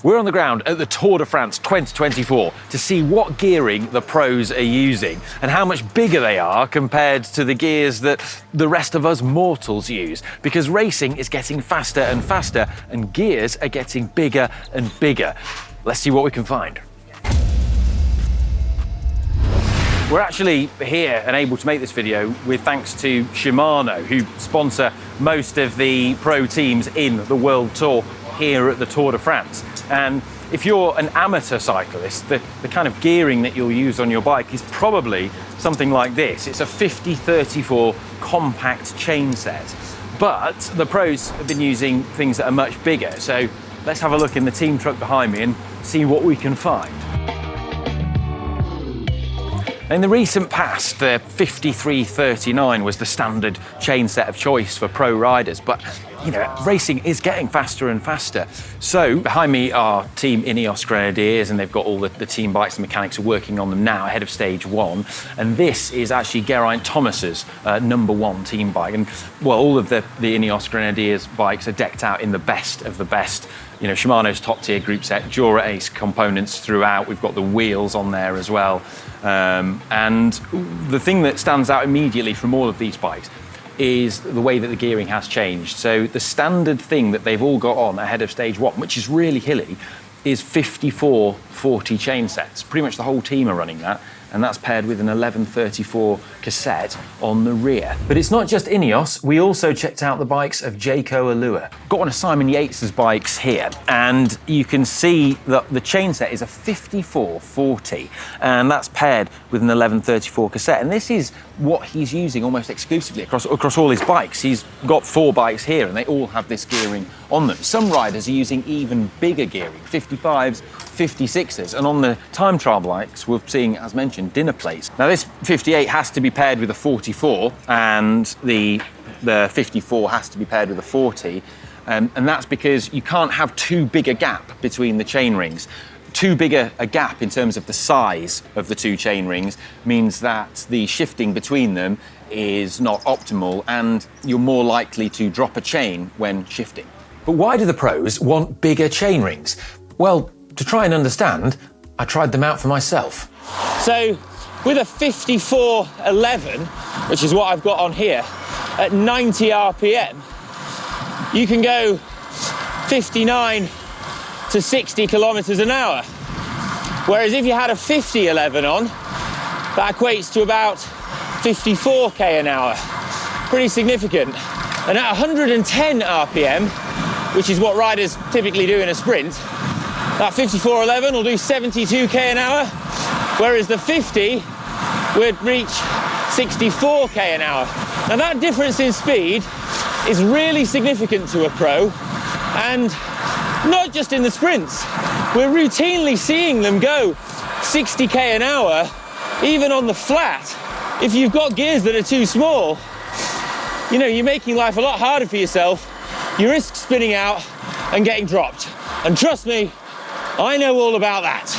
We're on the ground at the Tour de France 2024 to see what gearing the pros are using and how much bigger they are compared to the gears that the rest of us mortals use. Because racing is getting faster and faster and gears are getting bigger and bigger. Let's see what we can find. We're actually here and able to make this video with thanks to Shimano, who sponsor most of the pro teams in the World Tour here at the Tour de France. And if you're an amateur cyclist, the kind of gearing that you'll use on your bike is probably something like this. It's a 50-34 compact chain set. But the pros have been using things that are much bigger. So let's have a look in the team truck behind me and see what we can find. In the recent past, the 5339 was the standard chain set of choice for pro riders, but you know, racing is getting faster and faster. So behind me are Team Ineos Grenadiers, and they've got all the team bikes and mechanics are working on them now ahead of stage one. And this is actually Geraint Thomas's #1 team bike. And well, all of the Ineos Grenadiers bikes are decked out in the best of the best. You know, Shimano's top tier group set, Dura Ace components throughout. We've got the wheels on there as well. And the thing that stands out immediately from all of these bikes is the way that the gearing has changed. So the standard thing that they've all got on ahead of stage one, which is really hilly, is 54-40 chain sets. Pretty much the whole team are running that, and that's paired with an 1134 cassette on the rear. But it's not just Ineos, we also checked out the bikes of Jayco AlUla. Got one of Simon Yates's bikes here, and you can see that the chain set is a 54-40, and that's paired with an 1134 cassette. And this is what he's using almost exclusively across all his bikes. He's got 4 bikes here, and they all have this gearing on them. Some riders are using even bigger gearing, 55s, 56s, and on the time trial bikes, we're seeing, as mentioned, dinner plates. Now this 58 has to be paired with a 44, and the 54 has to be paired with a 40, and that's because you can't have too big a gap between the chain rings. Too big a gap in terms of the size of the 2 chain rings means that the shifting between them is not optimal, and you're more likely to drop a chain when shifting. But why do the pros want bigger chain rings? Well, to try and understand, I tried them out for myself. So with a 5411, which is what I've got on here, at 90 RPM, you can go 59 to 60 kilometers an hour. Whereas if you had a 5011 on, that equates to about 54k an hour. Pretty significant. And at 110 RPM, which is what riders typically do in a sprint, that 5411 will do 72k an hour, whereas the 50 would reach 64k an hour. Now that difference in speed is really significant to a pro, and not just in the sprints. We're routinely seeing them go 60k an hour, even on the flat. If you've got gears that are too small, you know, you're making life a lot harder for yourself. You risk spinning out and getting dropped. And trust me, I know all about that.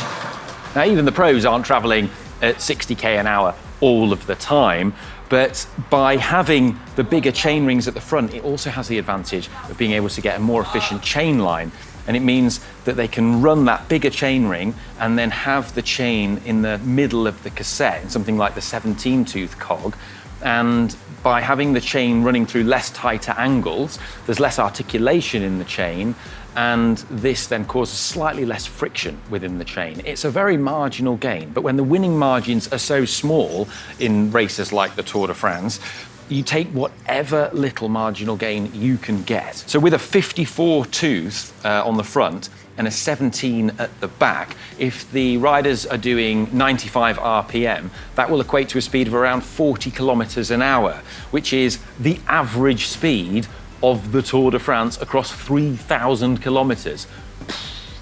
Now, even the pros aren't traveling at 60k an hour all of the time, but by having the bigger chain rings at the front, it also has the advantage of being able to get a more efficient chain line. And it means that they can run that bigger chain ring and then have the chain in the middle of the cassette, in something like the 17-tooth cog. And by having the chain running through less tighter angles, there's less articulation in the chain, and this then causes slightly less friction within the chain. It's a very marginal gain, but when the winning margins are so small in races like the Tour de France, you take whatever little marginal gain you can get. So with a 54 tooth on the front and a 17 at the back, if the riders are doing 95 RPM, that will equate to a speed of around 40 kilometers an hour, which is the average speed of the Tour de France across 3,000 kilometers.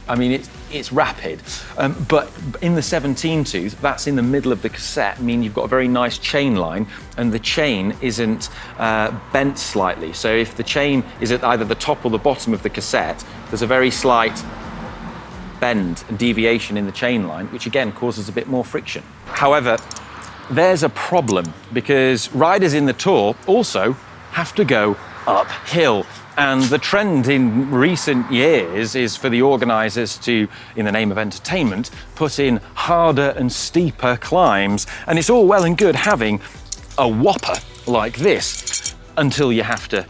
I mean, it's rapid, but in the 17 tooth, that's in the middle of the cassette, meaning you've got a very nice chain line, and the chain isn't bent slightly. So if the chain is at either the top or the bottom of the cassette, there's a very slight bend and deviation in the chain line, which again causes a bit more friction. However, there's a problem, because riders in the Tour also have to go uphill. And the trend in recent years is for the organisers to, in the name of entertainment, put in harder and steeper climbs. And it's all well and good having a whopper like this until you have to,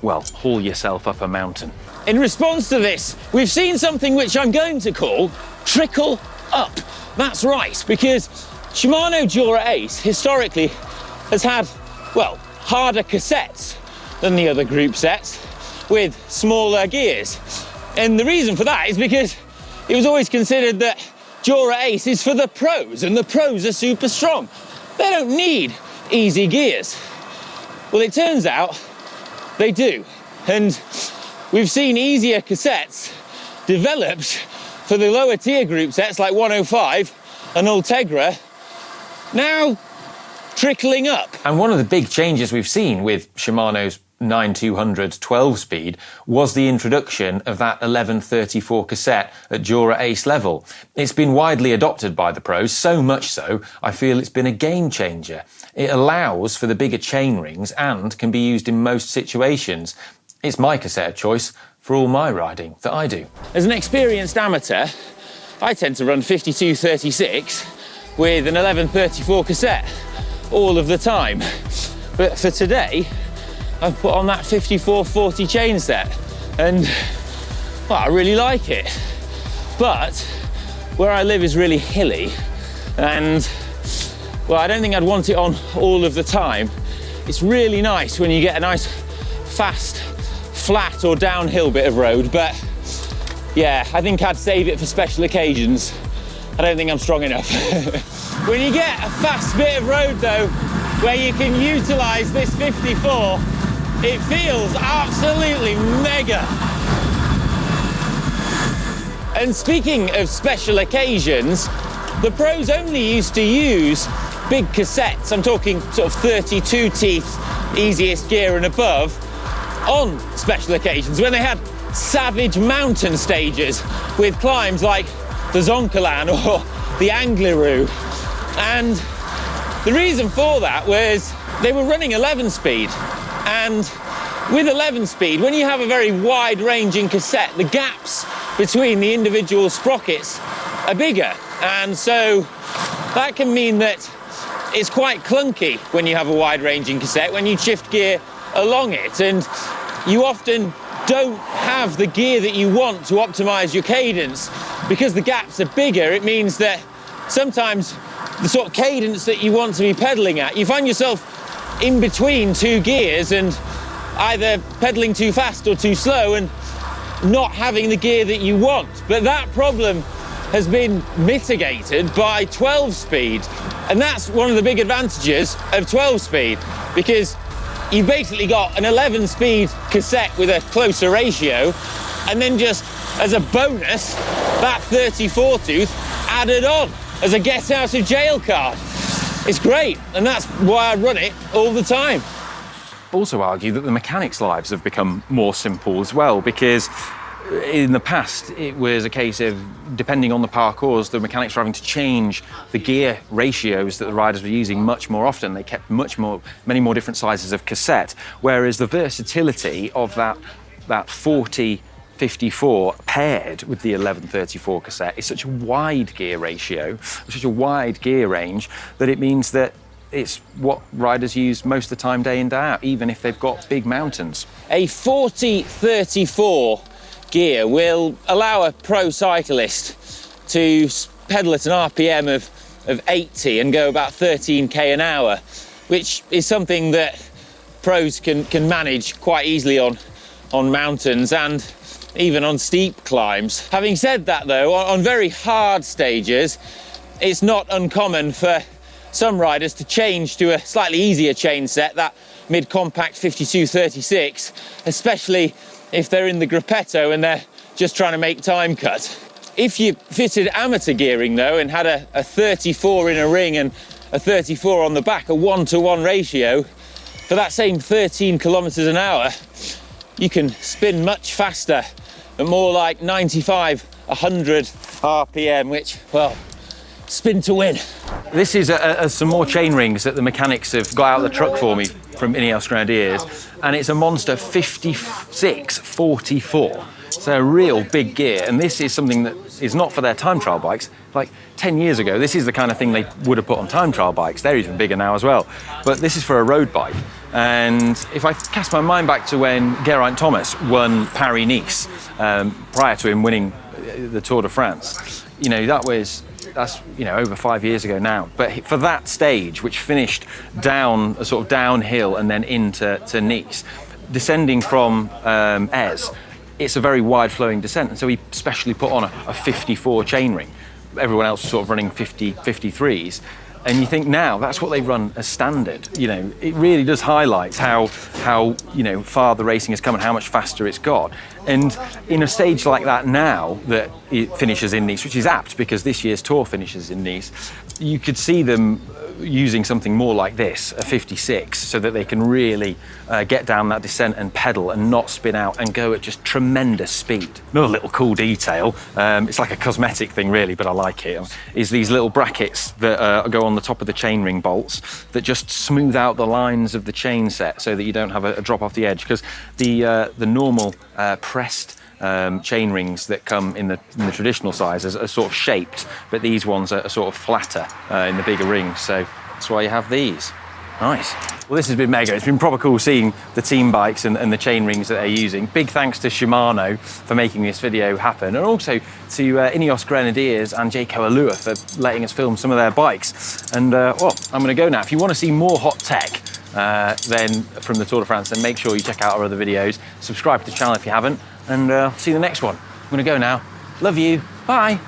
well, haul yourself up a mountain. In response to this, we've seen something which I'm going to call trickle up. That's right, because Shimano Dura Ace historically has had, well, harder cassettes than the other group sets with smaller gears. And the reason for that is because it was always considered that Dura Ace is for the pros, and the pros are super strong. They don't need easy gears. Well, it turns out they do. And we've seen easier cassettes developed for the lower tier group sets like 105 and Ultegra, now trickling up. And one of the big changes we've seen with Shimano's 9200 12-speed was the introduction of that 1134 cassette at Dura Ace level. It's been widely adopted by the pros, so much so I feel it's been a game changer. It allows for the bigger chain rings and can be used in most situations. It's my cassette of choice for all my riding that I do. As an experienced amateur, I tend to run 5236 with an 1134 cassette all of the time. But for today, I've put on that 5440 chain set, and well, I really like it. But where I live is really hilly, and well, I don't think I'd want it on all of the time. It's really nice when you get a nice, fast, flat or downhill bit of road, but yeah, I think I'd save it for special occasions. I don't think I'm strong enough. When you get a fast bit of road though, where you can utilise this 54, it feels absolutely mega. And speaking of special occasions, the pros only used to use big cassettes, I'm talking sort of 32 teeth, easiest gear and above, on special occasions, when they had savage mountain stages with climbs like the Zoncolan or the Angliru. And the reason for that was they were running 11 speed, and with 11 speed, when you have a very wide ranging cassette, the gaps between the individual sprockets are bigger, and so that can mean that it's quite clunky when you have a wide ranging cassette when you shift gear along it, and you often don't have the gear that you want to optimize your cadence. Because the gaps are bigger, it means that sometimes the sort of cadence that you want to be pedaling at, you find yourself in between two gears and either pedaling too fast or too slow and not having the gear that you want. But that problem has been mitigated by 12 speed, and that's one of the big advantages of 12 speed, because you've basically got an 11 speed cassette with a closer ratio, and then just as a bonus, that 34 tooth added on as a get out of jail card. It's great, and that's why I run it all the time. Also argue that the mechanics' lives have become more simple as well, because in the past it was a case of, depending on the parcours, the mechanics were having to change the gear ratios that the riders were using much more often. They kept many more different sizes of cassette, whereas the versatility of that 40-54 paired with the 1134 cassette is such a wide gear ratio, such a wide gear range, that it means that it's what riders use most of the time, day in, day out, even if they've got big mountains. A 40-34 gear will allow a pro cyclist to pedal at an RPM of 80 and go about 13k an hour, which is something that pros can manage quite easily on mountains and even on steep climbs. Having said that though, on very hard stages, it's not uncommon for some riders to change to a slightly easier chain set, that mid-compact 5236, especially if they're in the gruppetto and they're just trying to make time cut. If you fitted amateur gearing though and had a 34 in a ring and a 34 on the back, a 1-to-1 ratio, for that same 13 kilometers an hour, you can spin much faster at more like 95, 100 RPM, which, well, spin to win. This is some more chain rings that the mechanics have got out of the truck for me from Ineos Grenadiers, and it's a monster 5644. So a real big gear, and this is something that is not for their time trial bikes. Like 10 years ago, this is the kind of thing they would have put on time trial bikes. They're even bigger now as well. But this is for a road bike. And if I cast my mind back to when Geraint Thomas won Paris-Nice, prior to him winning the Tour de France, you know, that's over 5 years ago now. But for that stage, which finished down a sort of downhill and then into Nice, descending from Aes, it's a very wide flowing descent, and so he specially put on a 54 chainring. Everyone else was sort of running 53s, and you think now that's what they run as standard. You know, it really does highlight how far the racing has come and how much faster it's got. And in a stage like that now, that it finishes in Nice, which is apt because this year's Tour finishes in Nice, you could see them using something more like this, a 56, so that they can really get down that descent and pedal and not spin out and go at just tremendous speed. Another little cool detail, it's like a cosmetic thing really, but I like it, is these little brackets that go on the top of the chainring bolts that just smooth out the lines of the chain set so that you don't have a drop off the edge, because the normal pressed chain rings that come in the traditional size are sort of shaped, but these ones are sort of flatter in the bigger rings, so that's why you have these. Nice. Well, this has been mega. It's been proper cool seeing the team bikes and the chain rings that they're using. Big thanks to Shimano for making this video happen, and also to Ineos Grenadiers and Jayco AlUla for letting us film some of their bikes. And well, I'm going to go now. If you want to see more hot tech then from the Tour de France, then make sure you check out our other videos. Subscribe to the channel if you haven't, and see you in the next one. I'm going to go now. Love you. Bye.